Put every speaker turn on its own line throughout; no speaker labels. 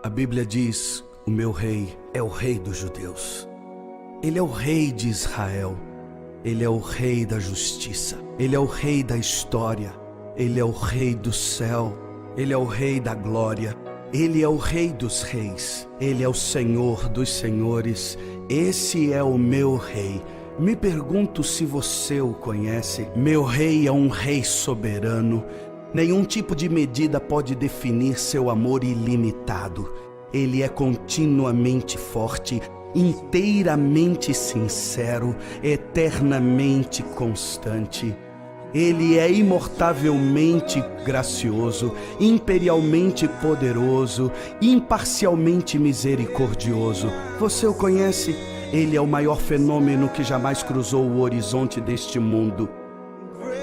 A Bíblia diz: o meu rei é o rei dos judeus. Ele é o rei de Israel. Ele é o rei da justiça. Ele é o rei da história. Ele é o rei do céu. Ele é o rei da glória. Ele é o rei dos reis. Ele é o Senhor dos senhores. Esse é o meu rei. Me pergunto se você o conhece. Meu rei é um rei soberano. Nenhum tipo de medida pode definir seu amor ilimitado. Ele é continuamente forte, inteiramente sincero, eternamente constante. Ele é imortavelmente gracioso, imperialmente poderoso, imparcialmente misericordioso. Você o conhece? Ele é o maior fenômeno que jamais cruzou o horizonte deste mundo.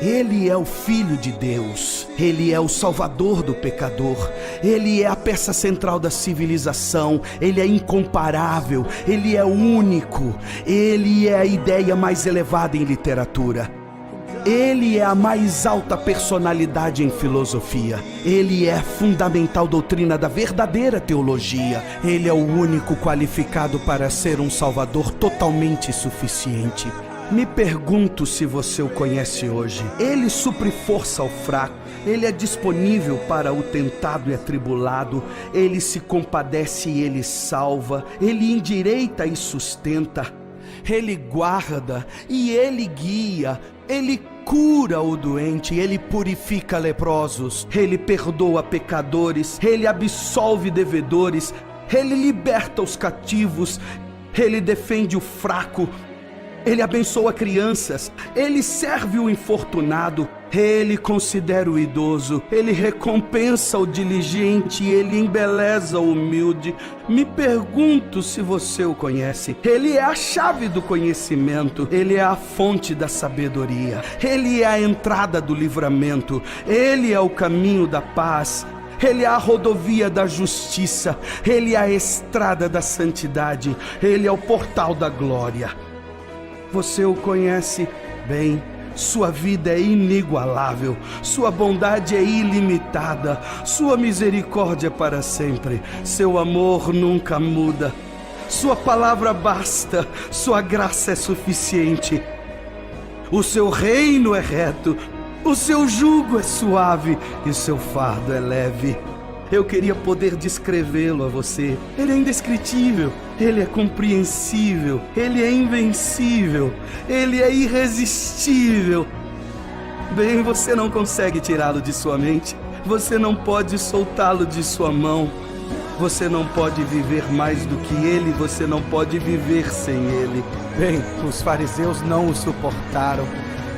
Ele é o Filho de Deus, Ele é o Salvador do pecador, Ele é a peça central da civilização, Ele é incomparável, Ele é único, Ele é a ideia mais elevada em literatura. Ele é a mais alta personalidade em filosofia. Ele é a fundamental doutrina da verdadeira teologia. Ele é o único qualificado para ser um Salvador totalmente suficiente. Me pergunto se você o conhece hoje. Ele supre força ao fraco. Ele é disponível para o tentado e atribulado. Ele se compadece e ele salva. Ele endireita e sustenta. Ele guarda e ele guia. Ele cura o doente, ele purifica leprosos, ele perdoa pecadores, ele absolve devedores, ele liberta os cativos, ele defende o fraco, ele abençoa crianças, ele serve o infortunado, ele considera o idoso, ele recompensa o diligente, ele embeleza o humilde. Me pergunto se você o conhece. Ele é a chave do conhecimento, ele é a fonte da sabedoria, ele é a entrada do livramento, ele é o caminho da paz. Ele é a rodovia da justiça, ele é a estrada da santidade, ele é o portal da glória. Você o conhece bem, sua vida é inigualável, sua bondade é ilimitada, sua misericórdia é para sempre, seu amor nunca muda, sua palavra basta, sua graça é suficiente, o seu reino é reto, o seu jugo é suave e o seu fardo é leve. Eu queria poder descrevê-lo a você. Ele é indescritível, ele é compreensível, ele é invencível, ele é irresistível. Bem, você não consegue tirá-lo de sua mente, você não pode soltá-lo de sua mão. Você não pode viver mais do que ele, você não pode viver sem ele.
Bem, os fariseus não o suportaram,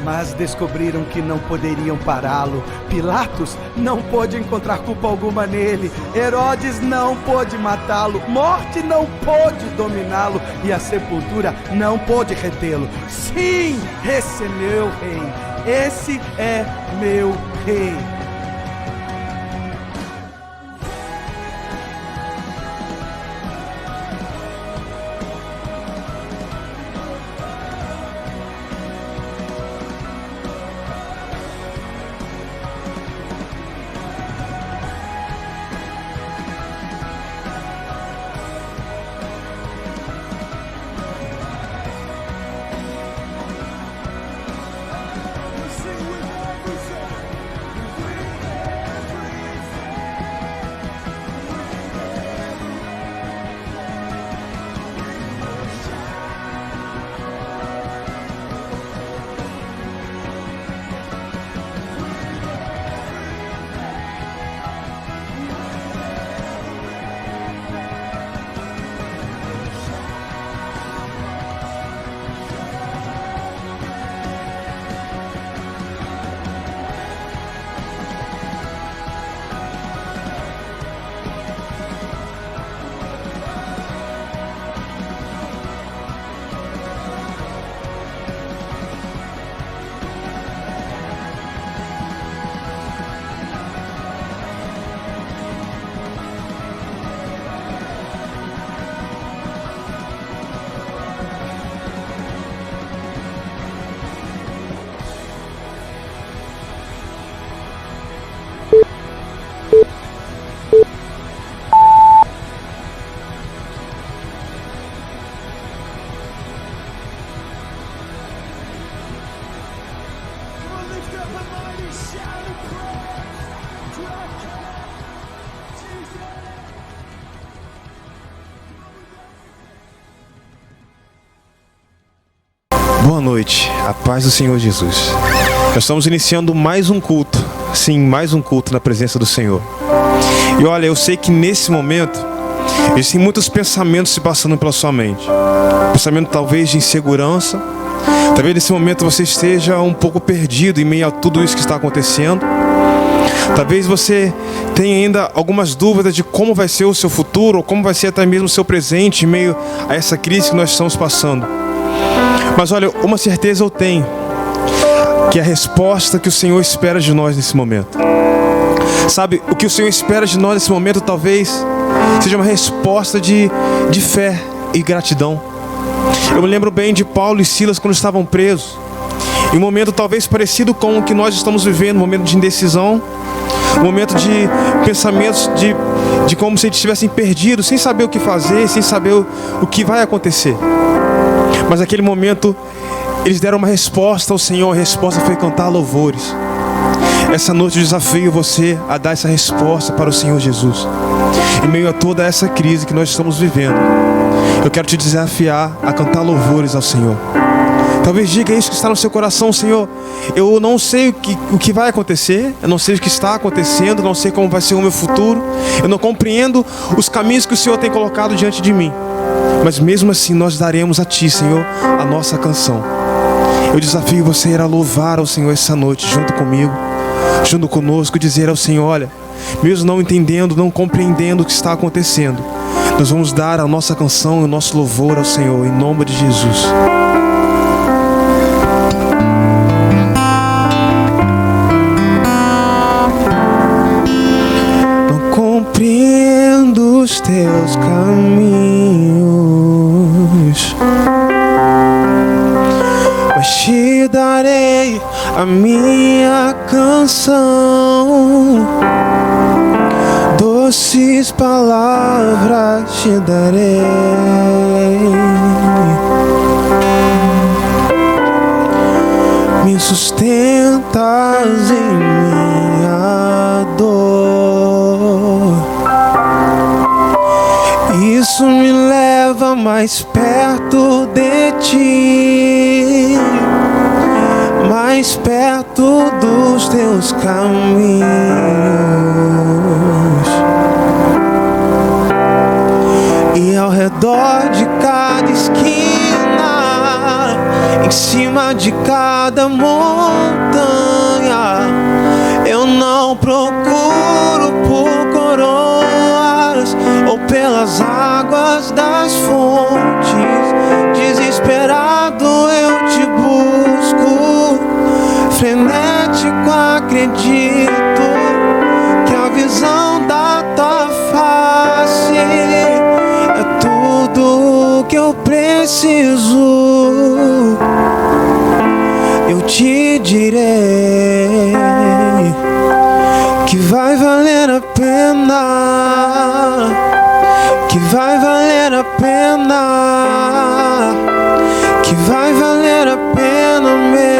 mas descobriram que não poderiam pará-lo. Pilatos não pôde encontrar culpa alguma nele. Herodes não pôde matá-lo. Morte não pôde dominá-lo. E a sepultura não pôde retê-lo. Sim, esse é meu rei. Esse é meu rei.
Boa noite, a paz do Senhor Jesus. Nós estamos iniciando mais um culto, sim, mais um culto na presença do Senhor. E olha, eu sei que nesse momento existem muitos pensamentos se passando pela sua mente. Pensamento talvez de insegurança. Talvez nesse momento você esteja um pouco perdido em meio a tudo isso que está acontecendo. Talvez você tenha ainda algumas dúvidas de como vai ser o seu futuro, ou como vai ser até mesmo o seu presente em meio a essa crise que nós estamos passando. Mas olha, uma certeza eu tenho, que é a resposta que o Senhor espera de nós nesse momento. Sabe, o que o Senhor espera de nós nesse momento talvez seja uma resposta de fé e gratidão. Eu me lembro bem de Paulo e Silas quando estavam presos. Em um momento talvez parecido com o que nós estamos vivendo, um momento de indecisão, um momento de pensamentos de como se eles estivessem perdidos, sem saber o que fazer, sem saber o que vai acontecer. Mas naquele momento eles deram uma resposta ao Senhor. A resposta foi cantar louvores. Essa noite eu desafio você a dar essa resposta para o Senhor Jesus. Em meio a toda essa crise que nós estamos vivendo, eu quero te desafiar a cantar louvores ao Senhor. Talvez diga isso que está no seu coração: Senhor, eu não sei o que vai acontecer, eu não sei o que está acontecendo, não sei como vai ser o meu futuro, eu não compreendo os caminhos que o Senhor tem colocado diante de mim. Mas mesmo assim nós daremos a Ti, Senhor, a nossa canção. Eu desafio você a ir a louvar ao Senhor essa noite, junto comigo, junto conosco, dizer ao Senhor: olha, mesmo não entendendo, não compreendendo o que está acontecendo, nós vamos dar a nossa canção e o nosso louvor ao Senhor, em nome de Jesus. Não compreendo os Teus caminhos, mas Te darei a minha canção. Doces palavras Te darei. Me sustentas em minha dor. Isso me leva mais perto de Ti, mais perto dos Teus caminhos. E ao redor de cada esquina, em cima de cada montanha, eu não procuro por coroas ou pelas águas das fontes. Desesperado eu Te busco, frenético acredito que a visão da Tua face é tudo que eu preciso. Eu Te direi que vai valer a pena, que vai valer a pena, que vai valer a pena mesmo.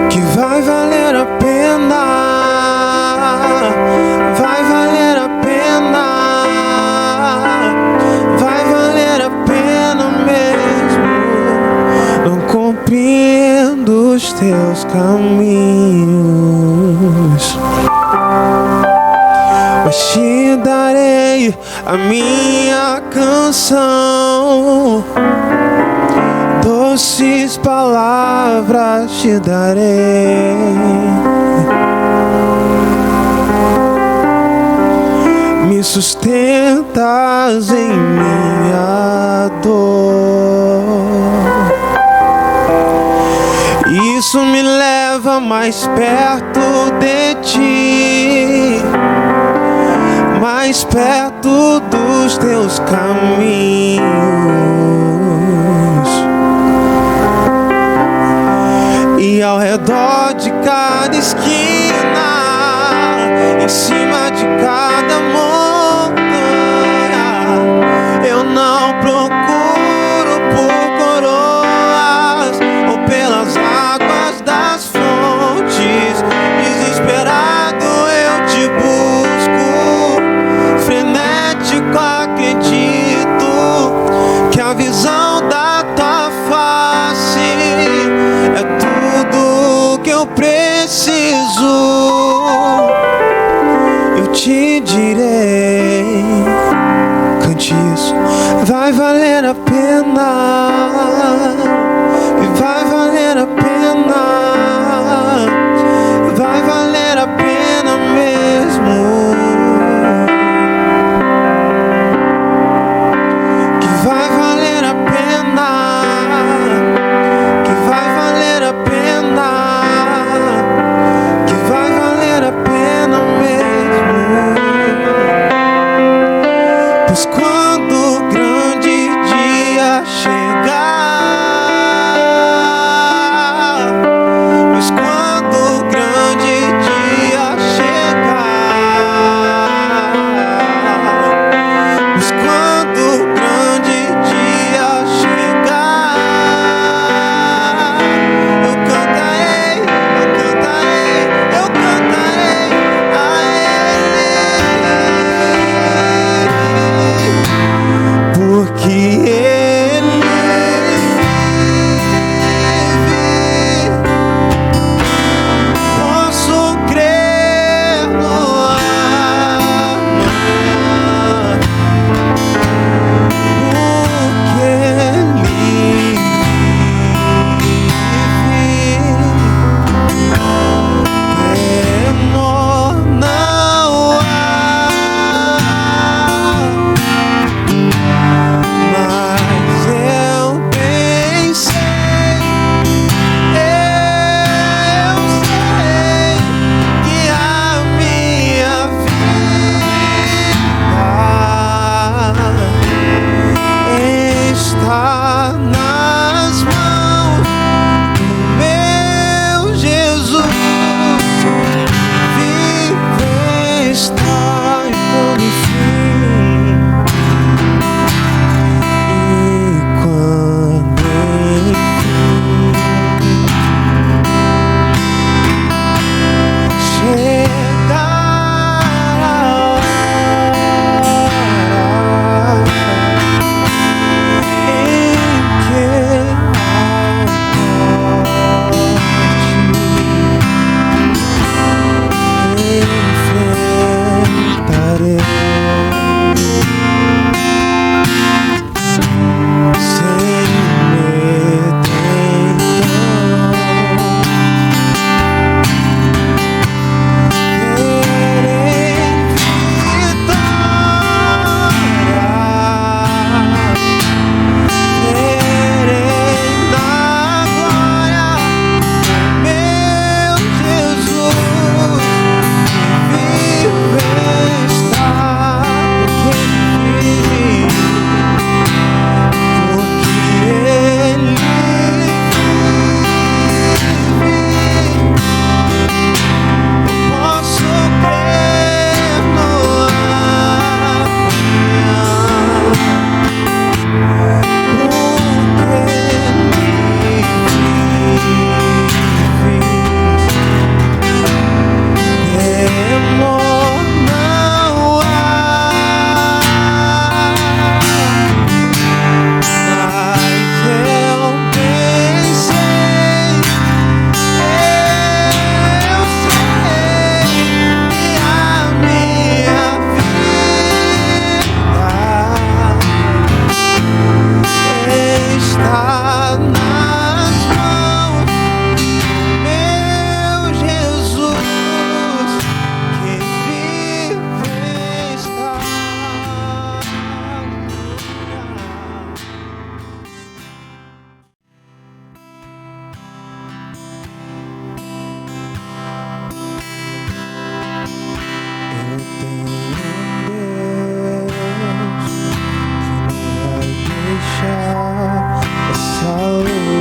Que vai valer a pena, vai valer a pena, vai valer a pena mesmo. Não compreendo os Teus caminhos, mas Te darei a minha canção. Doces palavras Te darei. Me sustentas em minha dor. Isso me leva mais perto de Ti, mais perto dos Teus caminhos. E ao redor de cada esquina, em cima de cada montanha, eu não procuro por coroas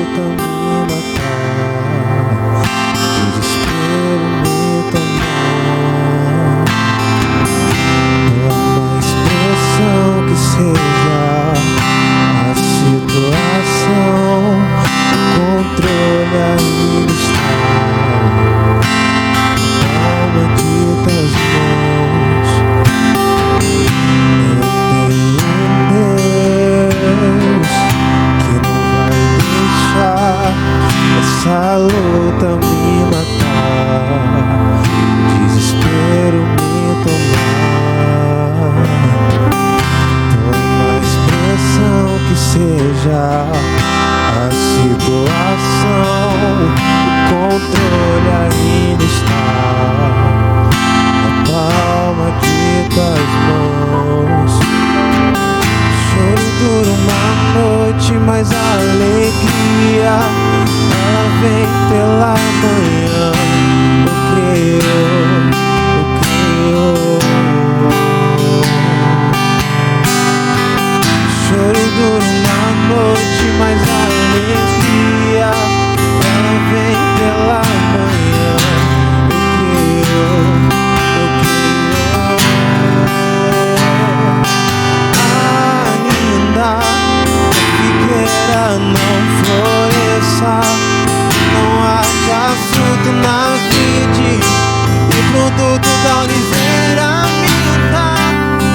luta me matar, desespero me tomar. Por mais pressão que seja a situação, o controle ainda está na palma de tuas mãos. Eu tenho um Deus que não vai deixar essa luta me matar, desespero me tomar. Por mais pressão que seja a situação, o controle ainda está na palma de tuas mãos. Choro dura uma noite, mas a alegria ela vem pela manhã. Eu creio, eu creio. Choro dura uma noite, mas a alegria ela vem pela manhã. Eu creio, ainda a figueira não floresça, não haja fruto na vide e produto da oliveira minta.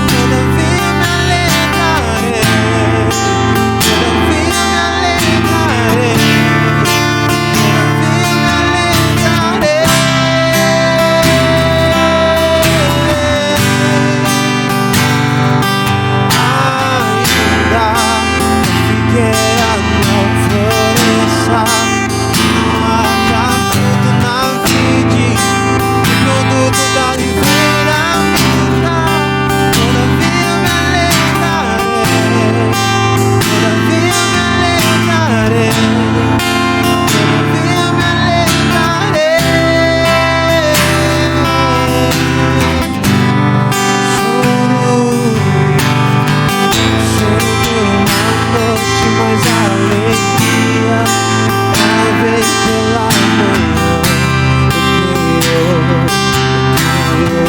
Todavia me alegrarei, todavia me alegrarei, todavia me alegrarei. Ainda a figueira não floresça, não haja fruto na vide e produto da oliveira minta. Todavia me alegrarei, todavia me alegrarei, todavia me alegrarei. Choro por uma noite, mas a alegria ela vem pela manhã. Eu creio.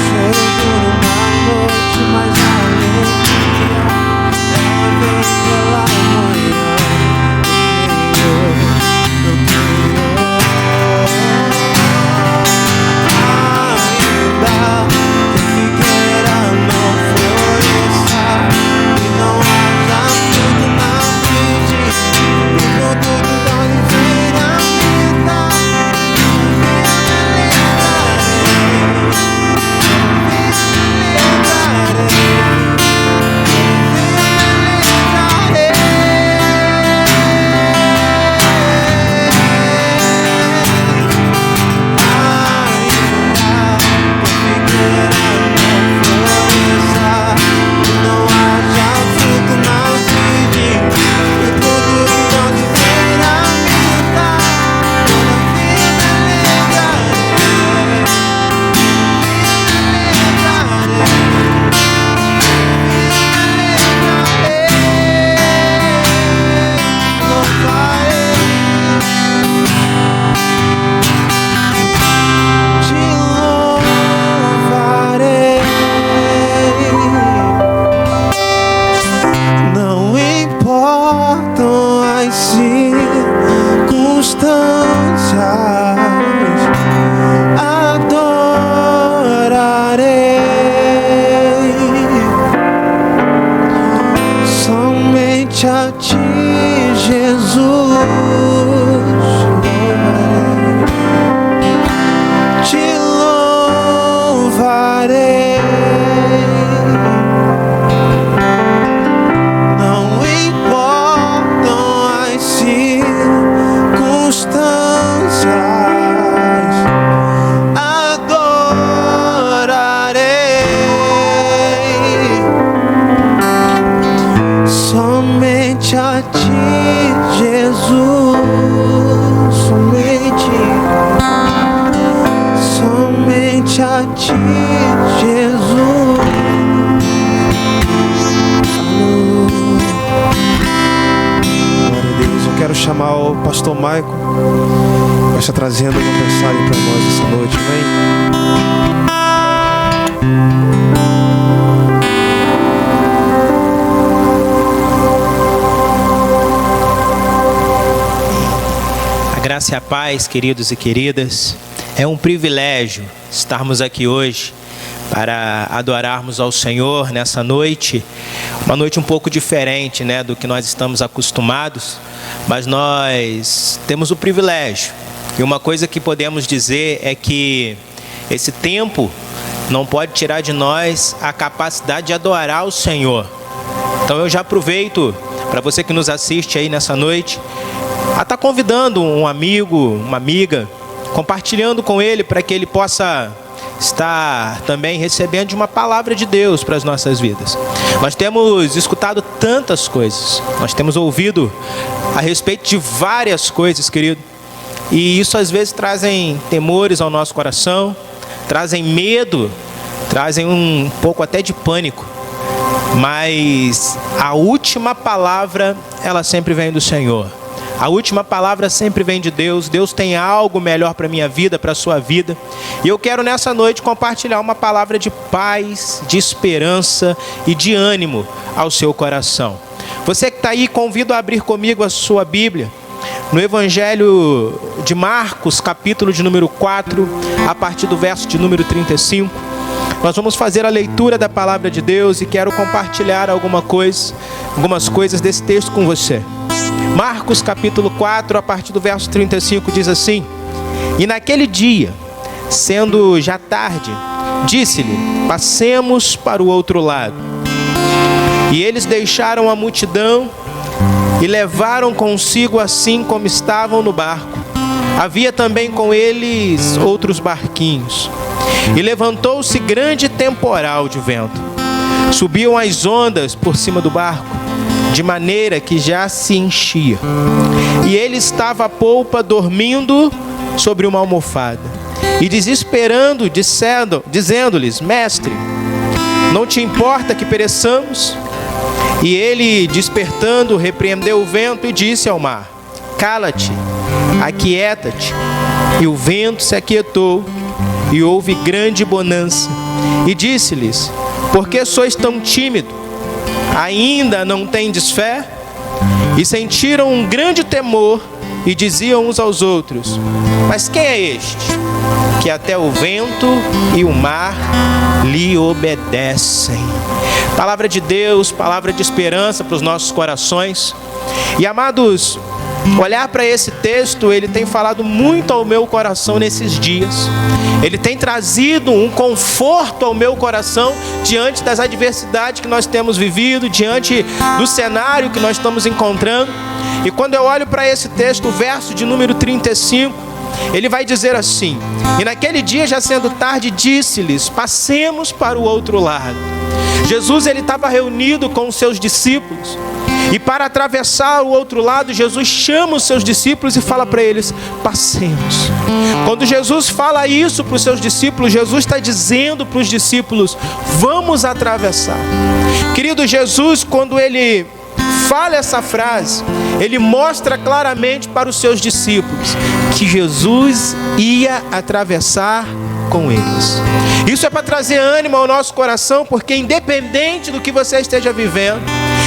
Choro por uma noite, mas a alegria ela vem pela manhã. Eu creio. Ainda que a figueira não floresça e não haja fruto na vide e produto da oliveira minta, não importam as circunstâncias, adorarei somente a ti, Jesus. Te louvarei. Não importam as circunstâncias, adorarei somente a ti, Jesus. Somente a ti, Jesus. Aleluia. chamar o pastor Maico, vai estar trazendo uma mensagem para nós essa noite, amém?
A graça e a paz, queridos e queridas. É um privilégio estarmos aqui hoje para adorarmos ao Senhor nessa noite. Uma noite um pouco diferente, né, do que nós estamos acostumados, mas nós temos o privilégio. E uma coisa que podemos dizer é que esse tempo não pode tirar de nós a capacidade de adorar o Senhor. Então eu já aproveito para você que nos assiste aí nessa noite, a estar convidando um amigo, uma amiga, compartilhando com ele para que ele possa estar também recebendo de uma palavra de Deus para as nossas vidas. Nós temos escutado tantas coisas, nós temos ouvido a respeito de várias coisas, querido, e isso às vezes trazem temores ao nosso coração, trazem medo, trazem um pouco até de pânico, mas a última palavra, ela sempre vem do Senhor. A última palavra sempre vem de Deus. Deus tem algo melhor para a minha vida, para a sua vida. E eu quero nessa noite compartilhar uma palavra de paz, de esperança e de ânimo ao seu coração. Você que está aí, convido a abrir comigo a sua Bíblia no Evangelho de Marcos, capítulo de número 4, a partir do verso de número 35. Nós vamos fazer a leitura da palavra de Deus e quero compartilhar algumas coisas desse texto com você. Marcos capítulo 4, a partir do verso 35, diz assim: E naquele dia, sendo já tarde, disse-lhe: Passemos para o outro lado. E eles deixaram a multidão e levaram consigo assim como estavam no barco. Havia também com eles outros barquinhos. E levantou-se grande temporal de vento. Subiam as ondas por cima do barco, de maneira que já se enchia. E ele estava à polpa, dormindo sobre uma almofada. E desesperando, dizendo-lhes: Mestre, não te importa que pereçamos? E ele, despertando, repreendeu o vento e disse ao mar: Cala-te, aquieta-te. E o vento se aquietou, e houve grande bonança. E disse-lhes: Por que sois tão tímidos? Ainda não tendes fé? E sentiram um grande temor e diziam uns aos outros: Mas quem é este, que até o vento e o mar lhe obedecem? Palavra de Deus, palavra de esperança para os nossos corações. E amados, olhar para esse texto, ele tem falado muito ao meu coração nesses dias. Ele tem trazido um conforto ao meu coração diante das adversidades que nós temos vivido, diante do cenário que nós estamos encontrando. E quando eu olho para esse texto, o verso de número 35, ele vai dizer assim: E naquele dia, já sendo tarde, disse-lhes: Passemos para o outro lado. Jesus, ele estava reunido com os seus discípulos. E para atravessar o outro lado, Jesus chama os seus discípulos e fala para eles: Passemos. Quando Jesus fala isso para os seus discípulos, Jesus está dizendo para os discípulos: Vamos atravessar. Querido, Jesus, quando ele fala essa frase, ele mostra claramente para os seus discípulos que Jesus ia atravessar com eles. Isso é para trazer ânimo ao nosso coração, porque independente do que você esteja vivendo,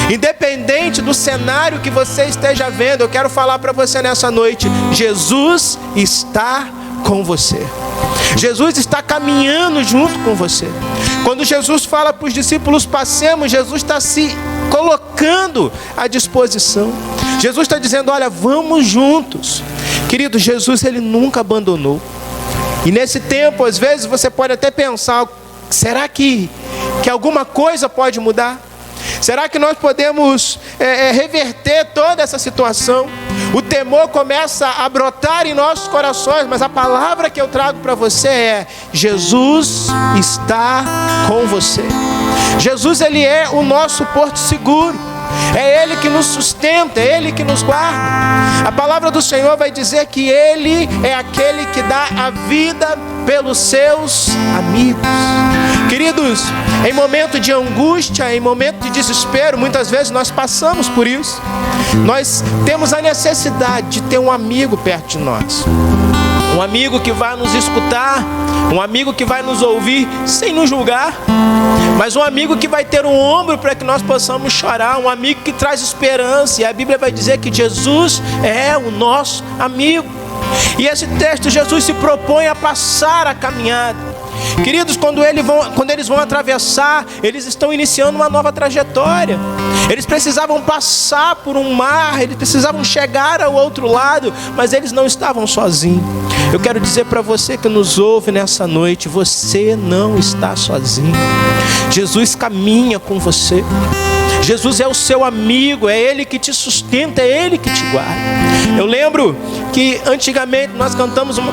independente do cenário que você esteja vendo, eu quero falar para você nessa noite: Jesus está com você. Jesus está caminhando junto com você. Quando Jesus fala para os discípulos: Passemos, Jesus está se colocando à disposição. Jesus está dizendo: olha, vamos juntos. Querido, Jesus, ele nunca abandonou. E nesse tempo, às vezes, você pode até pensar: será que alguma coisa pode mudar? Será que nós podemos reverter toda essa situação? O temor começa a brotar em nossos corações, mas a palavra que eu trago para você é: Jesus está com você. Jesus, ele é o nosso porto seguro. É Ele que nos sustenta, é Ele que nos guarda. A palavra do Senhor vai dizer que Ele é aquele que dá a vida pelos seus amigos. Queridos, Em momento de angústia, em momento de desespero, muitas vezes nós passamos por isso. Nós temos a necessidade de ter um amigo perto de nós. Um amigo que vai nos escutar, um amigo que vai nos ouvir sem nos julgar, mas um amigo que vai ter um ombro para que nós possamos chorar, um amigo que traz esperança. E a Bíblia vai dizer que Jesus é o nosso amigo. E esse texto, Jesus se propõe a passar a caminhada. Queridos, quando eles vão atravessar, eles estão iniciando uma nova trajetória. Eles precisavam passar por um mar, eles precisavam chegar ao outro lado, mas eles não estavam sozinhos. Eu quero dizer para você que nos ouve nessa noite, você não está sozinho. Jesus caminha com você. Jesus é o seu amigo, é Ele que te sustenta, é Ele que te guarda. Eu lembro que antigamente nós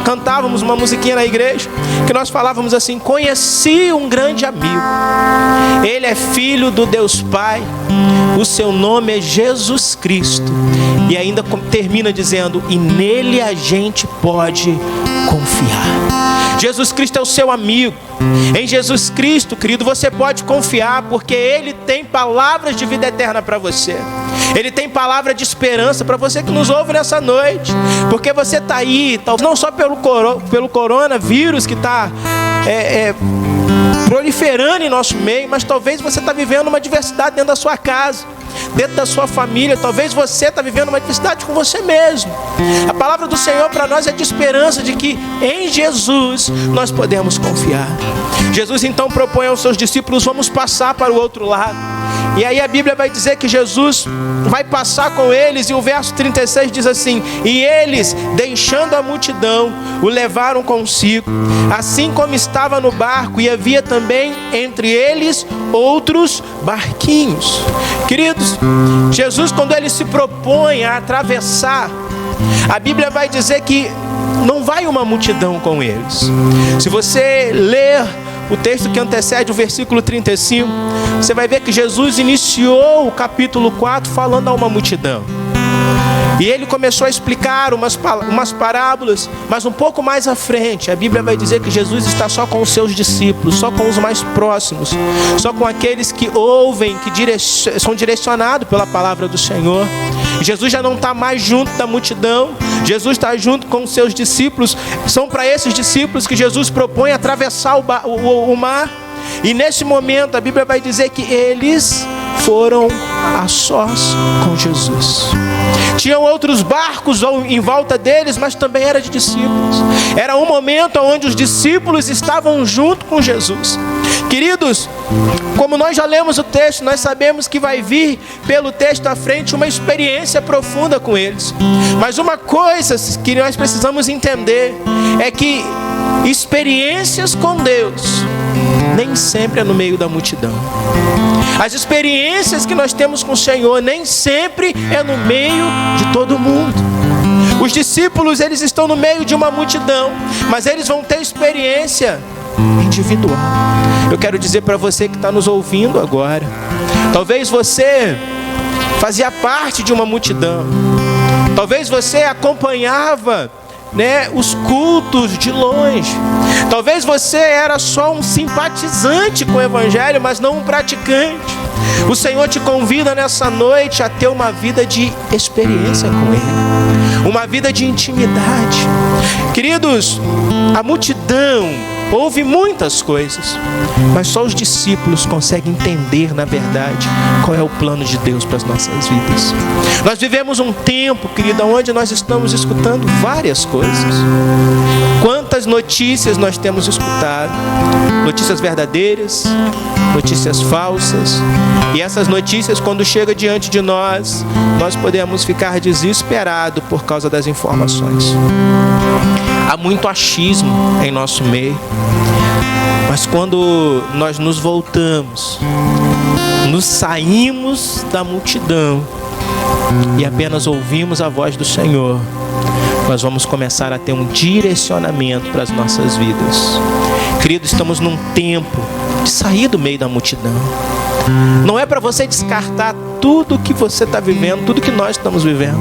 cantávamos uma musiquinha na igreja, que nós falávamos assim: conheci um grande amigo, Ele é filho do Deus Pai, o seu nome é Jesus Cristo. E ainda termina dizendo: e nele a gente pode confiar. Jesus Cristo é o seu amigo. Em Jesus Cristo, querido, você pode confiar, porque Ele tem palavras de vida eterna para você. Ele tem palavra de esperança para você que nos ouve nessa noite. Porque você está aí, não só pelo coronavírus que está proliferando em nosso meio, mas talvez você está vivendo uma adversidade dentro da sua casa, dentro da sua família. Talvez você está vivendo uma adversidade com você mesmo. A palavra do Senhor para nós é de esperança, de que em Jesus nós podemos confiar. Jesus então propõe aos seus discípulos: vamos passar para o outro lado. E aí a Bíblia vai dizer que Jesus vai passar com eles, e o verso 36 diz assim: e eles, deixando a multidão, o levaram consigo, assim como estava no barco, e havia também entre eles outros barquinhos. Queridos, Jesus, quando Ele se propõe a atravessar, a Bíblia vai dizer que não vai uma multidão com eles. Se você ler o texto que antecede o versículo 35, você vai ver que Jesus iniciou o capítulo 4 falando a uma multidão. E Ele começou a explicar umas parábolas, mas um pouco mais à frente, a Bíblia vai dizer que Jesus está só com os seus discípulos, só com os mais próximos, só com aqueles que ouvem, que são direcionados pela palavra do Senhor. Jesus já não está mais junto da multidão, Jesus está junto com os seus discípulos. São para esses discípulos que Jesus propõe atravessar o mar. E nesse momento a Bíblia vai dizer que eles foram a sós com Jesus. Tinham outros barcos em volta deles, mas também era de discípulos. Era um momento onde os discípulos estavam junto com Jesus. Queridos, como nós já lemos o texto, nós sabemos que vai vir pelo texto à frente uma experiência profunda com eles. Mas uma coisa que nós precisamos entender é que experiências com Deus nem sempre é no meio da multidão. As experiências que nós temos com o Senhor nem sempre é no meio de todo mundo. Os discípulos, eles estão no meio de uma multidão, mas eles vão ter experiência individual. Eu quero dizer para você que está nos ouvindo agora, talvez você fazia parte de uma multidão, talvez você acompanhava os cultos de longe, talvez você era só um simpatizante com o Evangelho, mas não um praticante. O Senhor te convida nessa noite a ter uma vida de experiência com Ele, uma vida de intimidade. Queridos, a multidão ouve muitas coisas, mas só os discípulos conseguem entender, na verdade, qual é o plano de Deus para as nossas vidas. Nós vivemos um tempo, querido, onde nós estamos escutando várias coisas. Quantas notícias nós temos escutado? Notícias verdadeiras, notícias falsas. E essas notícias, quando chegam diante de nós, nós podemos ficar desesperados por causa das informações. Há muito achismo em nosso meio. Mas quando nós nos voltamos, nos saímos da multidão e apenas ouvimos a voz do Senhor, nós vamos começar a ter um direcionamento para as nossas vidas. Querido, estamos num tempo de sair do meio da multidão. Não é para você descartar tudo que você está vivendo, tudo que nós estamos vivendo.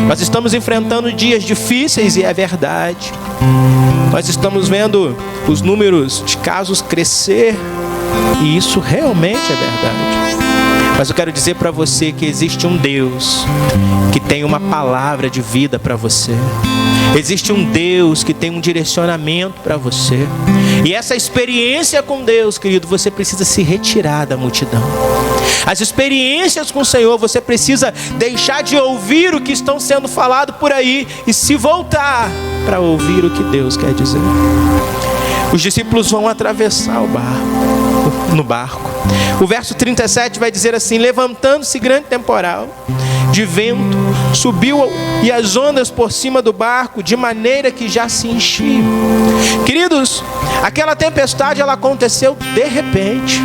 Nós estamos enfrentando dias difíceis e é verdade. Nós estamos vendo os números de casos crescer E isso realmente é verdade. Mas eu quero dizer para você que existe um Deus que tem uma palavra de vida para você. Existe um Deus que tem um direcionamento para você. E essa experiência com Deus, querido, você precisa se retirar da multidão. As experiências com o Senhor, você precisa deixar de ouvir o que estão sendo falado por aí e se voltar para ouvir o que Deus quer dizer. Os discípulos vão atravessar no barco. O verso 37 vai dizer assim: levantando-se grande temporal de vento, subiu e as ondas por cima do barco, de maneira que já se enchia. Queridos, aquela tempestade ela aconteceu de repente.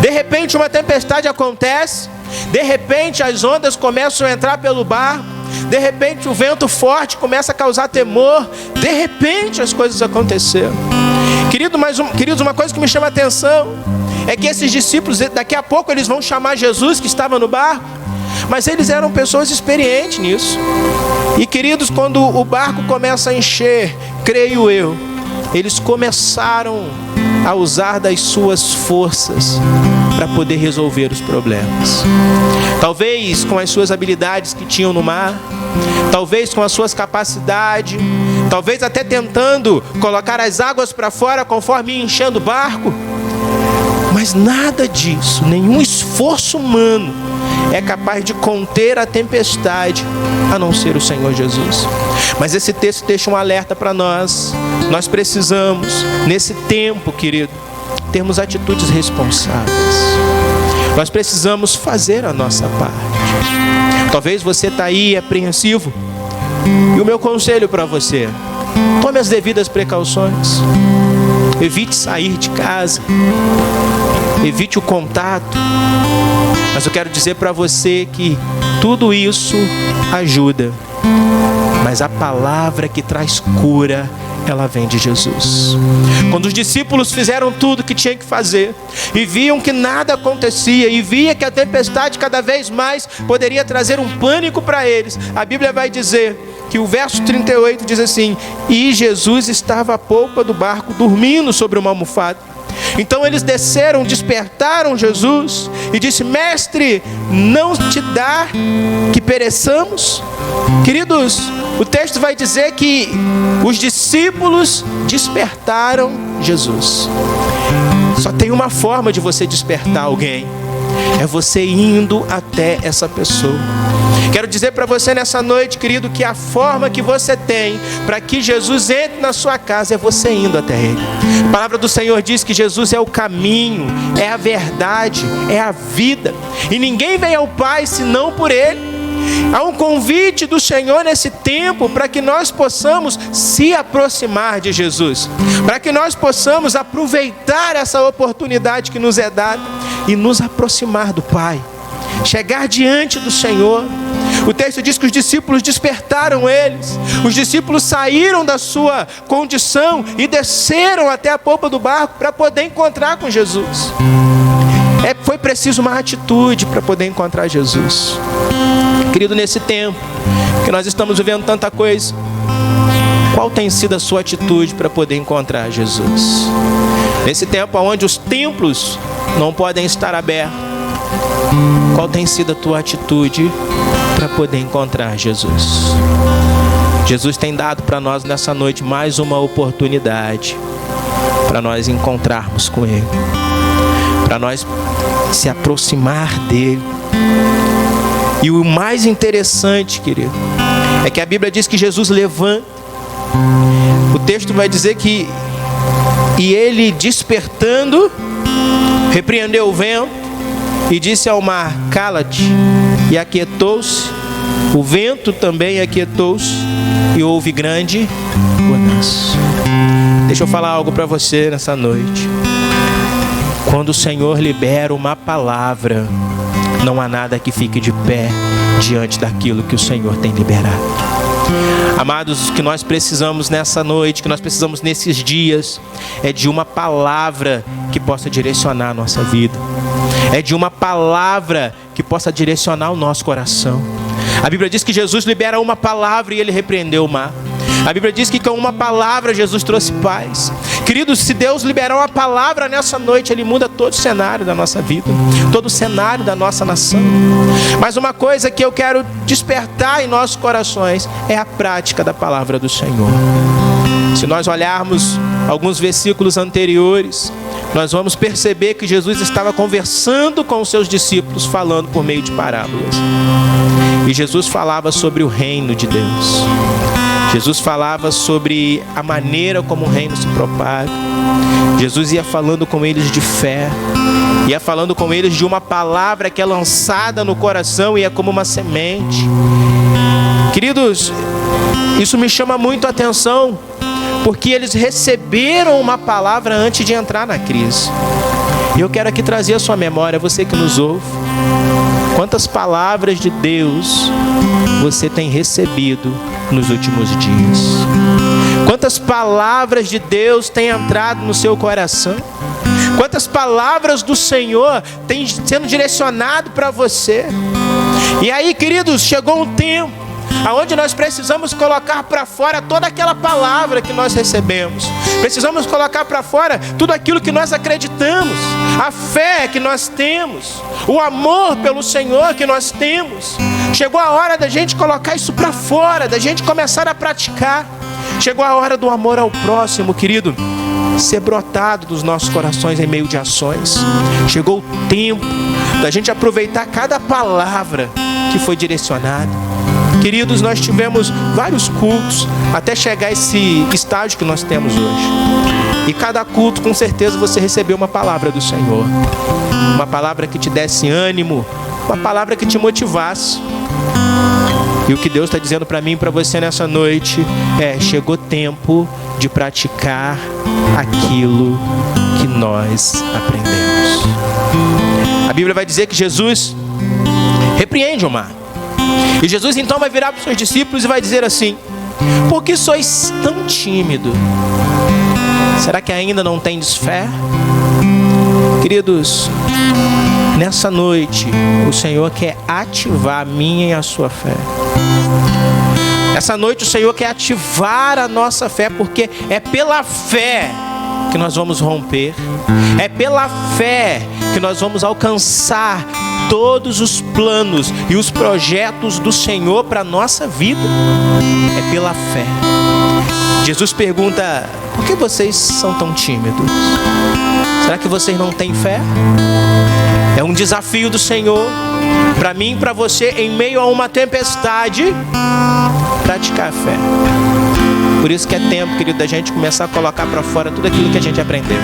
De repente uma tempestade acontece, de repente as ondas começam a entrar pelo barco, de repente o vento forte começa a causar temor, de repente as coisas aconteceram. Queridos, uma coisa que me chama a atenção é que esses discípulos, daqui a pouco eles vão chamar Jesus que estava no barco, mas eles eram pessoas experientes nisso. E queridos, quando o barco começa a encher, creio eu, eles começaram a usar das suas forças para poder resolver os problemas. Talvez com as suas habilidades que tinham no mar, talvez com as suas capacidades, talvez até tentando colocar as águas para fora conforme ia enchendo o barco. Mas nada disso, nenhum esforço humano é capaz de conter a tempestade, a não ser o Senhor Jesus. Mas esse texto deixa um alerta para nós. Nós precisamos, nesse tempo, querido, termos atitudes responsáveis. Nós precisamos fazer a nossa parte. Talvez você está aí apreensivo. E o meu conselho para você: tome as devidas precauções. Evite sair de casa. Evite o contato. Mas eu quero dizer para você que tudo isso ajuda. Mas a palavra que traz cura, ela vem de Jesus. Quando os discípulos fizeram tudo o que tinham que fazer e viam que nada acontecia, e via que a tempestade cada vez mais poderia trazer um pânico para eles, a Bíblia vai dizer que o verso 38 diz assim: e Jesus estava à polpa do barco, dormindo sobre uma almofada. Então eles desceram, despertaram Jesus e disse: mestre, não te dá que pereçamos? Queridos, o texto vai dizer que os discípulos despertaram Jesus. Só tem uma forma de você despertar alguém: é você indo até essa pessoa. Quero dizer para você nessa noite, querido, que a forma que você tem para que Jesus entre na sua casa é você indo até Ele. A palavra do Senhor diz que Jesus é o caminho, é a verdade, é a vida. E ninguém vem ao Pai senão por Ele. Há um convite do Senhor nesse tempo para que nós possamos se aproximar de Jesus, para que nós possamos aproveitar essa oportunidade que nos é dada e nos aproximar do Pai, chegar diante do Senhor. O texto diz que os discípulos despertaram eles. Os discípulos saíram da sua condição e desceram até a polpa do barco para poder encontrar com Jesus. Foi preciso uma atitude para poder encontrar Jesus. Querido, nesse tempo que nós estamos vivendo tanta coisa, qual tem sido a sua atitude para poder encontrar Jesus? Nesse tempo onde os templos não podem estar abertos, qual tem sido a tua atitude para poder encontrar Jesus? Jesus tem dado para nós nessa noite mais uma oportunidade para nós encontrarmos com Ele, para nós se aproximar dEle. E o mais interessante, querido, é que a Bíblia diz que Jesus levanta. O texto vai dizer que e Ele, despertando, repreendeu o vento e disse ao mar: cala-te, e aquietou-se. O vento também aquietou-se e houve grande bonança. Deixa eu falar algo para você nessa noite. Quando o Senhor libera uma palavra, não há nada que fique de pé diante daquilo que o Senhor tem liberado. Amados, o que nós precisamos nessa noite, que nós precisamos nesses dias, é de uma palavra que possa direcionar a nossa vida. É de uma palavra que possa direcionar o nosso coração. A Bíblia diz que Jesus libera uma palavra e Ele repreendeu o mar. A Bíblia diz que com uma palavra Jesus trouxe paz. Queridos, se Deus liberar uma palavra nessa noite, Ele muda todo o cenário da nossa vida, todo o cenário da nossa nação. Mas uma coisa que eu quero despertar em nossos corações é a prática da palavra do Senhor. Se nós olharmos alguns versículos anteriores, nós vamos perceber que Jesus estava conversando com os seus discípulos, falando por meio de parábolas. E Jesus falava sobre o reino de Deus. Jesus falava sobre a maneira como o reino se propaga. Jesus ia falando com eles de fé, ia falando com eles de uma palavra que é lançada no coração e é como uma semente. Queridos, isso me chama muito a atenção, porque eles receberam uma palavra antes de entrar na crise. E eu quero aqui trazer a sua memória, você que nos ouve. Quantas palavras de Deus você tem recebido nos últimos dias? Quantas palavras de Deus têm entrado no seu coração? Quantas palavras do Senhor têm sendo direcionado para você? E aí, queridos, chegou um tempo aonde nós precisamos colocar para fora toda aquela palavra que nós recebemos. Precisamos colocar para fora tudo aquilo que nós acreditamos, a fé que nós temos, o amor pelo Senhor que nós temos. Chegou a hora da gente colocar isso para fora, da gente começar a praticar. Chegou a hora do amor ao próximo, querido, ser brotado dos nossos corações em meio de ações. Chegou o tempo da gente aproveitar cada palavra que foi direcionada. Queridos, nós tivemos vários cultos até chegar a esse estágio que nós temos hoje. E cada culto, com certeza, você recebeu uma palavra do Senhor. Uma palavra que te desse ânimo, uma palavra que te motivasse. E o que Deus está dizendo para mim e para você nessa noite é: chegou tempo de praticar aquilo que nós aprendemos. A Bíblia vai dizer que Jesus repreende o mar. E Jesus então vai virar para os seus discípulos e vai dizer assim: por que sois tão tímidos? Será que ainda não tendes fé? Queridos, nessa noite o Senhor quer ativar a minha e a sua fé. Essa noite o Senhor quer ativar a nossa fé, porque é pela fé que nós vamos romper. É pela fé que nós vamos alcançar todos os planos e os projetos do Senhor para a nossa vida. É pela fé. Jesus pergunta: por que vocês são tão tímidos? Será que vocês não têm fé? É um desafio do Senhor para mim e para você, em meio a uma tempestade, praticar a fé. Por isso que é tempo, querido, da gente começar a colocar para fora tudo aquilo que a gente aprendeu,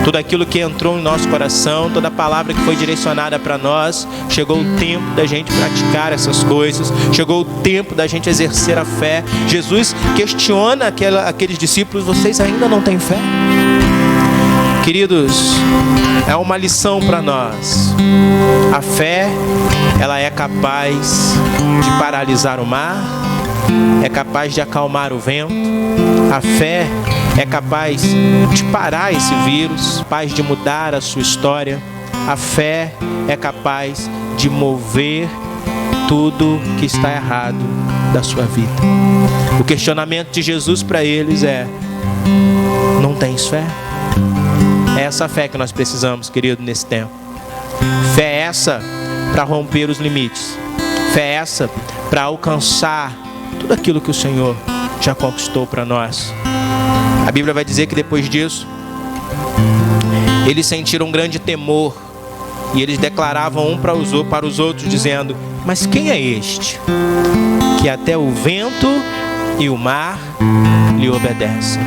tudo aquilo que entrou em nosso coração, toda a palavra que foi direcionada para nós. Chegou o tempo da gente praticar essas coisas. Chegou o tempo da gente exercer a fé. Jesus questiona aqueles discípulos: vocês ainda não têm fé? Queridos, é uma lição para nós. A fé, ela é capaz de paralisar o mar, é capaz de acalmar o vento. A fé é capaz de parar esse vírus, capaz de mudar a sua história. A fé é capaz de mover tudo que está errado da sua vida. O questionamento de Jesus para eles é: não tens fé? É essa fé que nós precisamos, querido, nesse tempo. Fé essa para romper os limites. Fé essa para alcançar tudo aquilo que o Senhor já conquistou para nós. A Bíblia vai dizer que depois disso, eles sentiram um grande temor. E eles declaravam um para os outros, dizendo: mas quem é este, que até o vento e o mar lhe obedecem?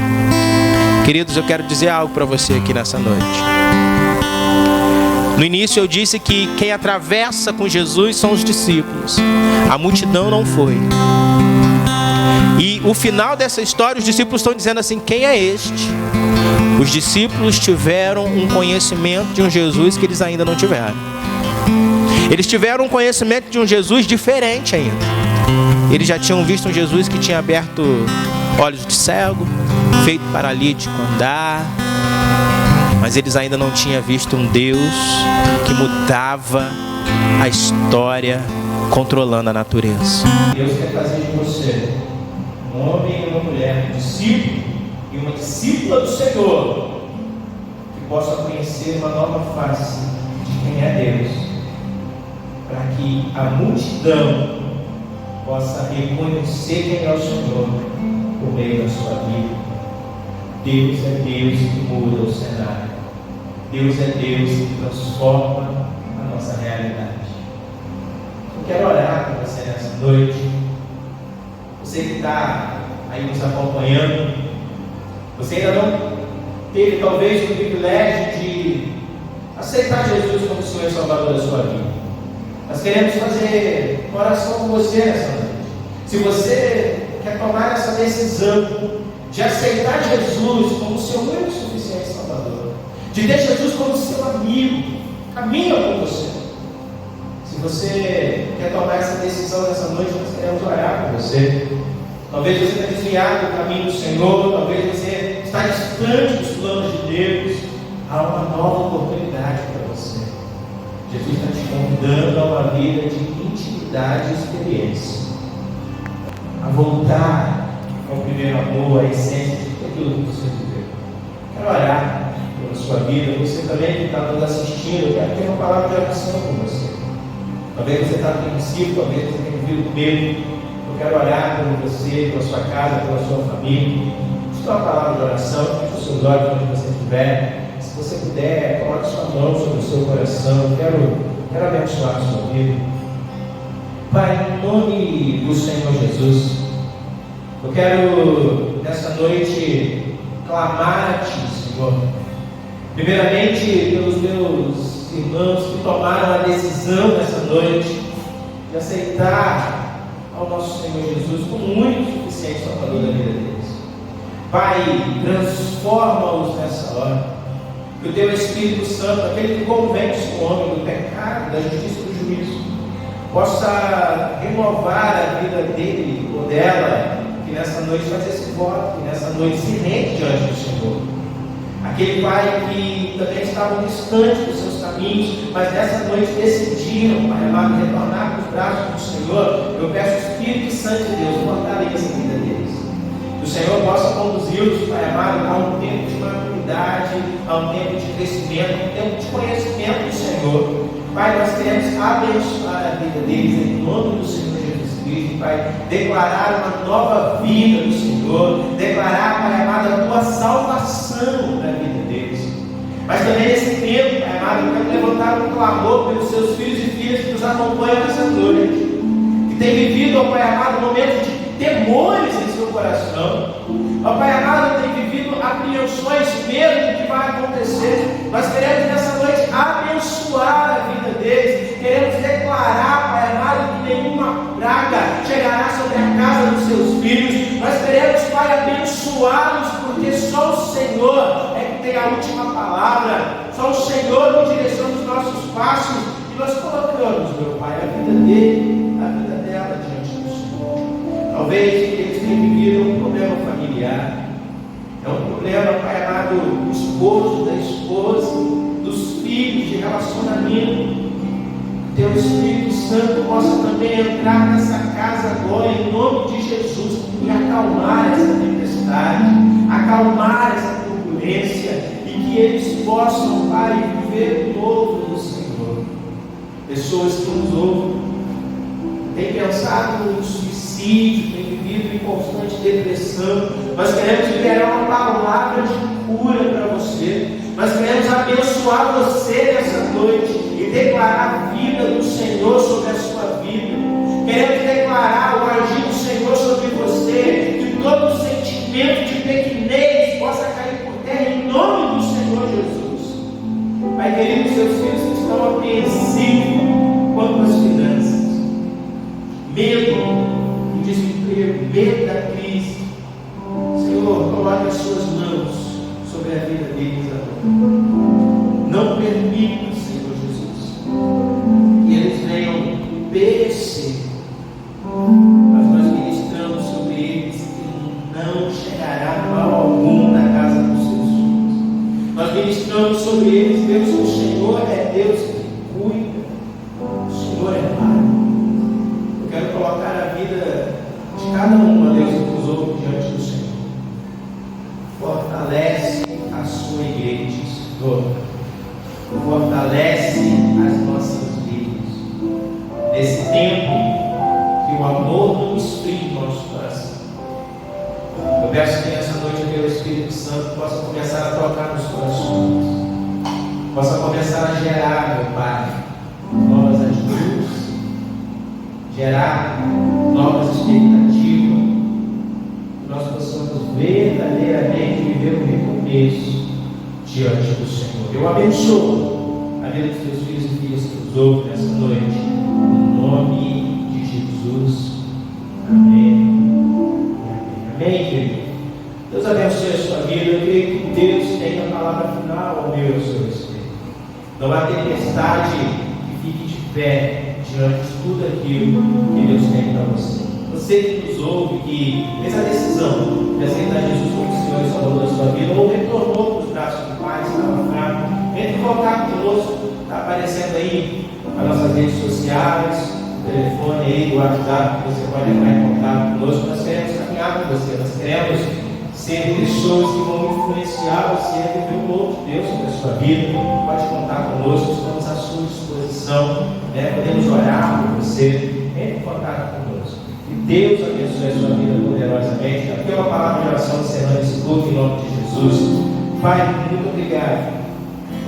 Queridos, eu quero dizer algo para você aqui nessa noite. No início eu disse que quem atravessa com Jesus são os discípulos. A multidão não foi. E o final dessa história, os discípulos estão dizendo assim: quem é este? Os discípulos tiveram um conhecimento de um Jesus que eles ainda não tiveram. Eles tiveram um conhecimento de um Jesus diferente ainda. Eles já tinham visto um Jesus que tinha aberto olhos de cego, feito paralítico andar, mas eles ainda não tinham visto um Deus que mudava a história, controlando a natureza. Deus quer fazer de você um homem e uma mulher, um discípulo e e uma discípula do Senhor, que possa conhecer uma nova face de quem é Deus, para que a multidão possa reconhecer quem é o Senhor por meio da sua vida. Deus é Deus que muda o cenário. Deus é Deus que transforma a nossa realidade. Eu quero orar com você nessa noite. Você que está aí nos acompanhando, você ainda não teve talvez o privilégio de aceitar Jesus como Senhor e Salvador da sua vida. Nós queremos fazer uma oração com você nessa noite. Se você quer tomar essa decisão de aceitar Jesus como seu único e suficiente Salvador, de ter Jesus como seu amigo, caminha com você. Se você quer tomar essa decisão nessa noite, nós queremos orar com você. Talvez você tenha desviado do caminho do Senhor, talvez você está distante dos planos de Deus. Há uma nova oportunidade para você. Jesus está te convidando a uma vida de intimidade e experiência, a voltar ao primeiro amor, à essência de tudo aquilo que você viveu. Quero orar pela sua vida. Você também que está nos assistindo, eu quero ter uma palavra de oração com você. Talvez você está apreensivo, talvez você tenha vivido medo. Eu quero orar por você, pela sua casa, pela sua família. Estou uma palavra de oração, feche os seus olhos onde você estiver. Se você puder, coloque sua mão sobre o seu coração. Quero abençoar a sua vida. Pai, em nome do Senhor Jesus, eu quero nessa noite clamar a Ti, Senhor. Primeiramente pelos meus irmãos que tomaram a decisão nessa noite de aceitar ao nosso Senhor Jesus como o único e suficiente Salvador da vida deles. Pai, transforma-os nessa hora. Que o Teu Espírito Santo, aquele que convence o homem do pecado, da justiça e do juízo, possa renovar a vida dele ou dela, que nessa noite faz esse voto, que nessa noite se rende diante do Senhor. Aquele Pai que também estavam distantes dos seus caminhos, mas nessa noite decidiram, Pai amado, retornar para os braços do Senhor. Eu peço o Espírito Santo de Deus, fortaleça a vida deles. Que o Senhor possa conduzi-los, Pai amado, a um tempo de maturidade, a um tempo de crescimento, a um tempo de conhecimento do Senhor. Pai, nós queremos abençoar a vida deles em nome do Senhor Jesus Cristo, Pai. Declarar uma nova vida do Senhor, declarar, Pai amado, a Tua salvação na vida deles. Mas também nesse tempo, Pai amado, eu quero levantar um clamor pelos seus filhos e filhas que nos acompanham nessa noite, que tem vivido, ó Pai amado, momentos de temores em seu coração. Ó Pai amado, tem vivido apreensões, medo do que vai acontecer. Nós queremos nessa noite abençoar a vida deles. Queremos declarar, Pai amado, que nenhuma praga chegará sobre a casa dos seus filhos. Nós queremos, Pai, abençoá-los, porque só o Senhor é que tem a última palavra. Só o Senhor nos direciona os nossos passos. E nós colocamos, meu Pai, a vida dele, a vida dela diante do Senhor. Talvez eles tenham vivido um problema familiar. É um problema, Pai amado, do esposo, da esposa, dos filhos, de relacionamento. Que Teu Espírito Santo possa também entrar nessa casa agora, em nome de Jesus, e acalmar essa tempestade, acalmar essa turbulência, e que eles possam, Pai, viver o novo do Senhor. Pessoas que nos ouvem têm pensado no suicídio, têm vivido em constante depressão. Nós queremos liberar uma palavra de cura para você. Nós queremos abençoar você nessa noite e declarar a vida do Senhor sobre a sua vida. Queremos declarar o agir do Senhor sobre você, que todo sentimento de pequenez possa cair por terra em nome do Senhor Jesus. Pai querido, seus filhos que estão apreensivos quanto às finanças, medo do desemprego, medo da crise. Senhor, coloque as suas mãos sobre a vida deles agora. Não permita, Senhor Jesus, que eles venham perecer. Mas nós ministramos sobre eles que não chegará mal algum na casa dos seus filhos. Nós ministramos sobre eles, Deus, o Senhor é Deus que cuida. O Senhor é Pai. Eu quero colocar a vida de cada um, Deus, que nos ouve diante do Senhor. tempo que o amor não esfrie no nosso coração. Eu peço que nessa noite pelo Espírito Santo possa começar a tocar nos corações, possa começar a gerar, meu Pai, novas atitudes, gerar novas expectativas, que nós possamos verdadeiramente viver um recomeço diante do Senhor. Eu abençoo a vida dos teus filhos e filhas que nos ouvem nessa noite, no nome de Jesus. Amém. Amém, querido. Deus abençoe a sua vida. Eu creio que Deus tem a palavra final ao meu e ao seu respeito. Não há tempestade que fique de pé diante de tudo aquilo que Deus tem para você. Você que nos ouve, que fez a decisão de aceitar Jesus como Senhor e Salvador da sua vida, ou retornou para os braços do Pai, estava fraco, entre em contato conosco. Está aparecendo aí as nossas redes sociais, o telefone aí, o WhatsApp, que você pode entrar em contato conosco. Nós queremos caminhar com você, nós queremos ser pessoas que vão influenciar você a viver o novo de Deus sobre a sua vida. Pode contar conosco, estamos à sua disposição, podemos orar por você, entre em contato conosco. Que Deus abençoe a sua vida poderosamente. Aqui é uma palavra de oração encerrando esse culto em nome de Jesus. Pai, muito obrigado.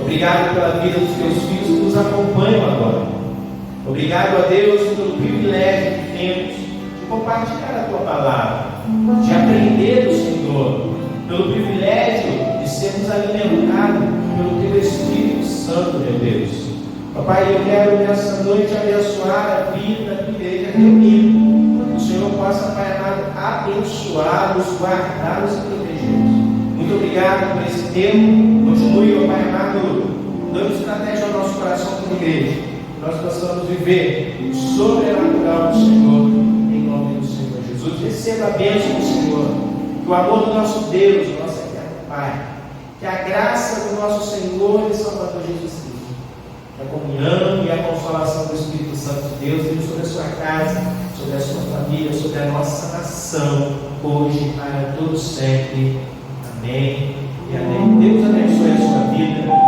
Obrigado pela vida dos teus filhos que nos acompanham agora. Obrigado a Deus pelo privilégio que temos de compartilhar a tua palavra, de aprender do Senhor, pelo privilégio de sermos alimentados pelo teu Espírito Santo, meu Deus. Papai, eu quero nessa noite abençoar a vida da igreja reunida. Que o Senhor possa, Pai amado, abençoá-los, guardá-los e protegê-los. Muito obrigado por esse tempo. Continue, Pai amado, dando estratégia ao nosso coração como igreja. Que nós possamos viver o sobrenatural do Senhor, em nome do Senhor Jesus. Receba a bênção do Senhor. Que o amor do nosso Deus, do nosso eterno Pai, que a graça do nosso Senhor e Salvador Jesus Cristo, a comunhão e a consolação do Espírito Santo de Deus venha sobre a sua casa, sobre a sua família, sobre a nossa nação, hoje, para todos sempre. Amém e amém. Deus abençoe a sua vida.